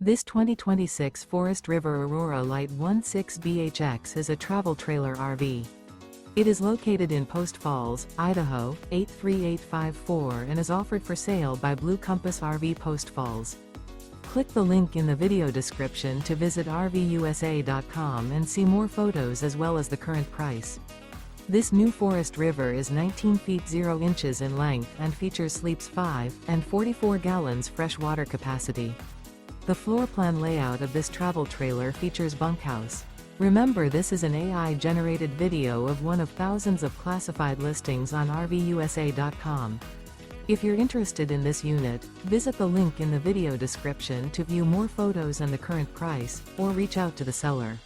This 2026 Forest River Aurora Light 16BHX is a travel trailer RV. It is located in Post Falls, Idaho, 83854 and is offered for sale by Blue Compass RV Post Falls. Click the link in the video description to visit RVUSA.com and see more photos as well as the current price. This new Forest River is 19 feet 0 inches in length and features sleeps 5 and 44 gallons fresh water capacity. The floor plan layout of this travel trailer features bunkhouse. Remember, this is an AI-generated video of one of thousands of classified listings on RVUSA.com. If you're interested in this unit, visit the link in the video description to view more photos and the current price, or reach out to the seller.